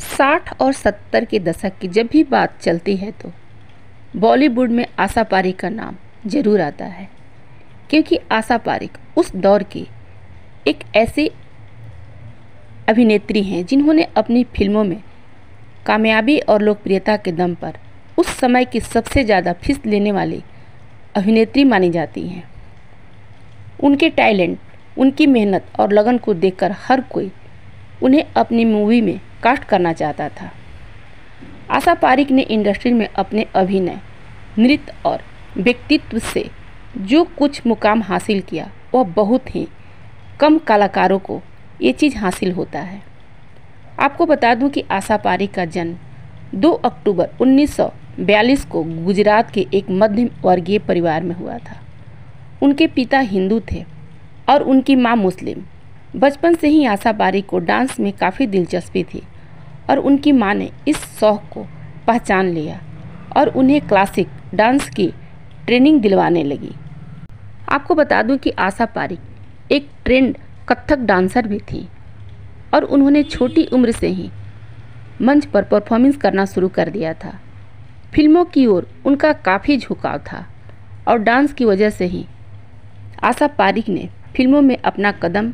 60 और 70 के दशक की जब भी बात चलती है तो बॉलीवुड में आशा पारेख का नाम जरूर आता है, क्योंकि आशा पारेख उस दौर की एक ऐसी अभिनेत्री हैं जिन्होंने अपनी फिल्मों में कामयाबी और लोकप्रियता के दम पर उस समय की सबसे ज़्यादा फीस लेने वाली अभिनेत्री मानी जाती हैं। उनके टैलेंट, उनकी मेहनत और लगन को देखकर हर कोई उन्हें अपनी मूवी में कास्ट करना चाहता था। आशा पारेख ने इंडस्ट्री में अपने अभिनय, नृत्य और व्यक्तित्व से जो कुछ मुकाम हासिल किया वह बहुत ही कम कलाकारों को ये चीज़ हासिल होता है। आपको बता दूं कि आशा पारेख का जन्म 2 अक्टूबर 1942 को गुजरात के एक मध्यम वर्गीय परिवार में हुआ था। उनके पिता हिंदू थे और उनकी मां मुस्लिम। बचपन से ही आशा पारेख को डांस में काफ़ी दिलचस्पी थी और उनकी मां ने इस शौक़ को पहचान लिया और उन्हें क्लासिक डांस की ट्रेनिंग दिलवाने लगी। आपको बता दूं कि आशा पारेख एक ट्रेंड कथक डांसर भी थी और उन्होंने छोटी उम्र से ही मंच पर परफॉर्मेंस करना शुरू कर दिया था। फिल्मों की ओर उनका काफ़ी झुकाव था और डांस की वजह से ही आशा पारेख ने फिल्मों में अपना कदम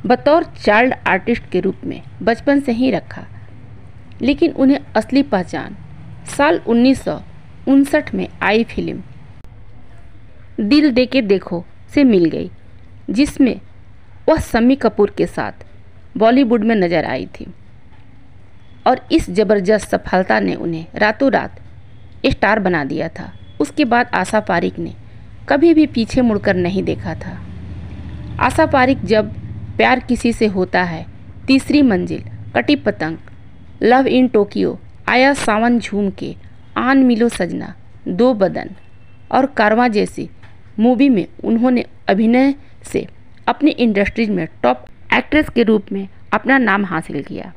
बतौर चाइल्ड आर्टिस्ट के रूप में बचपन से ही रखा, लेकिन उन्हें असली पहचान साल 1959 में आई फिल्म दिल दे के देखो से मिल गई, जिसमें वह शम्मी कपूर के साथ बॉलीवुड में नजर आई थी और इस जबरदस्त सफलता ने उन्हें रातों रात स्टार बना दिया था। उसके बाद आशा पारेख ने कभी भी पीछे मुड़कर नहीं देखा था। आशा पारेख जब प्यार किसी से होता है, तीसरी मंजिल, कटी पतंग, लव इन टोक्यो, आया सावन झूम के, आन मिलो सजना, दो बदन और कारवां जैसी मूवी में उन्होंने अभिनय से अपनी इंडस्ट्रीज में टॉप एक्ट्रेस के रूप में अपना नाम हासिल किया।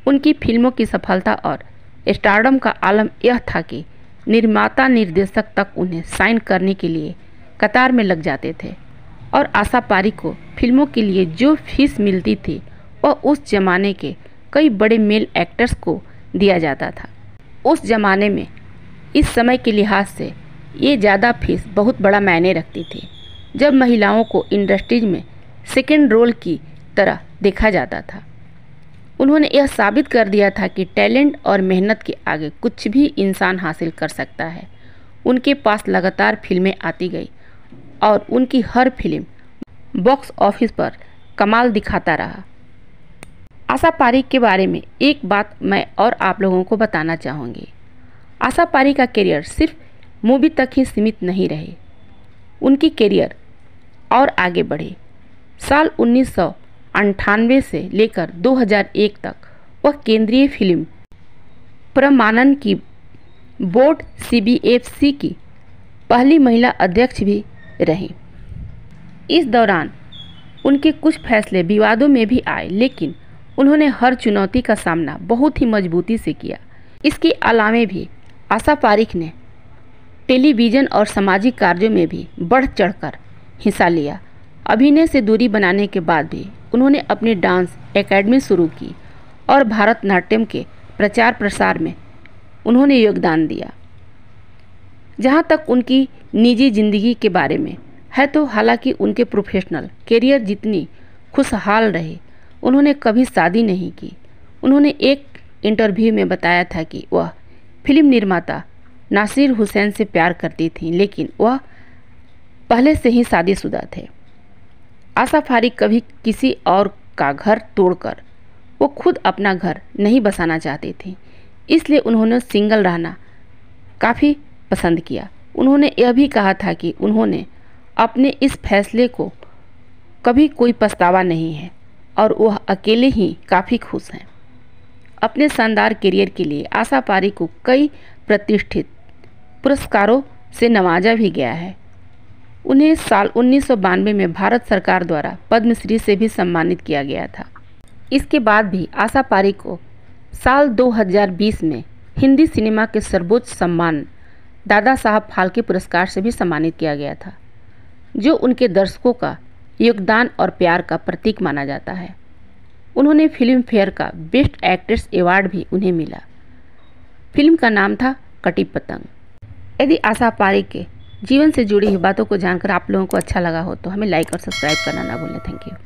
उनकी फिल्मों की सफलता और स्टारडम का आलम यह था कि निर्माता निर्देशक तक उन्हें साइन करने के लिए कतार में लग जाते थे और आशा पारेख को फिल्मों के लिए जो फीस मिलती थी वह उस जमाने के कई बड़े मेल एक्टर्स को दिया जाता था। उस जमाने में इस समय के लिहाज से ये ज़्यादा फीस बहुत बड़ा मायने रखती थी, जब महिलाओं को इंडस्ट्रीज में सेकेंड रोल की तरह देखा जाता था। उन्होंने यह साबित कर दिया था कि टैलेंट और मेहनत के आगे कुछ भी इंसान हासिल कर सकता है। उनके पास लगातार फिल्में आती गई और उनकी हर फिल्म बॉक्स ऑफिस पर कमाल दिखाता रहा। आशा पारेख के बारे में एक बात मैं और आप लोगों को बताना चाहूँगी। आशा पारेख का करियर सिर्फ मूवी तक ही सीमित नहीं रहे, उनकी करियर और आगे बढ़े। साल 1998 से लेकर 2001 तक वह केंद्रीय फिल्म प्रमाणन की बोर्ड CBFC की पहली महिला अध्यक्ष भी रहीं। इस दौरान उनके कुछ फैसले विवादों में भी आए, लेकिन उन्होंने हर चुनौती का सामना बहुत ही मजबूती से किया। इसके अलावा भी आशा पारेख ने टेलीविज़न और सामाजिक कार्यों में भी बढ़ चढ़कर हिस्सा लिया। अभिनय से दूरी बनाने के बाद भी उन्होंने अपनी डांस एकेडमी शुरू की और भारतनाट्यम के प्रचार प्रसार में उन्होंने योगदान दिया। जहां तक उनकी निजी जिंदगी के बारे में है तो हालांकि उनके प्रोफेशनल करियर जितनी खुशहाल रहे, उन्होंने कभी शादी नहीं की। उन्होंने एक इंटरव्यू में बताया था कि वह फिल्म निर्माता नासिर हुसैन से प्यार करती थीं, लेकिन वह पहले से ही शादीशुदा थे। आशा पारेख कभी किसी और का घर तोड़कर वो खुद अपना घर नहीं बसाना चाहती थी, इसलिए उन्होंने सिंगल रहना काफ़ी पसंद किया। उन्होंने यह भी कहा था कि उन्होंने अपने इस फैसले को कभी कोई पछतावा नहीं है और वह अकेले ही काफ़ी खुश हैं। अपने शानदार करियर के लिए आशा पारेख को कई प्रतिष्ठित पुरस्कारों से नवाजा भी गया है। उन्हें साल 1992 में भारत सरकार द्वारा पद्मश्री से भी सम्मानित किया गया था। इसके बाद भी आशा पारेख को साल 2020 में हिंदी सिनेमा के सर्वोच्च सम्मान दादा साहब फाल्के पुरस्कार से भी सम्मानित किया गया था, जो उनके दर्शकों का योगदान और प्यार का प्रतीक माना जाता है। उन्होंने फिल्म फेयर का बेस्ट एक्ट्रेस अवार्ड भी उन्हें मिला। फिल्म का नाम था कटी पतंग। यदि आशा पारेख के जीवन से जुड़ी हुई बातों को जानकर आप लोगों को अच्छा लगा हो तो हमें लाइक और सब्सक्राइब करना ना भूलें। Thank you.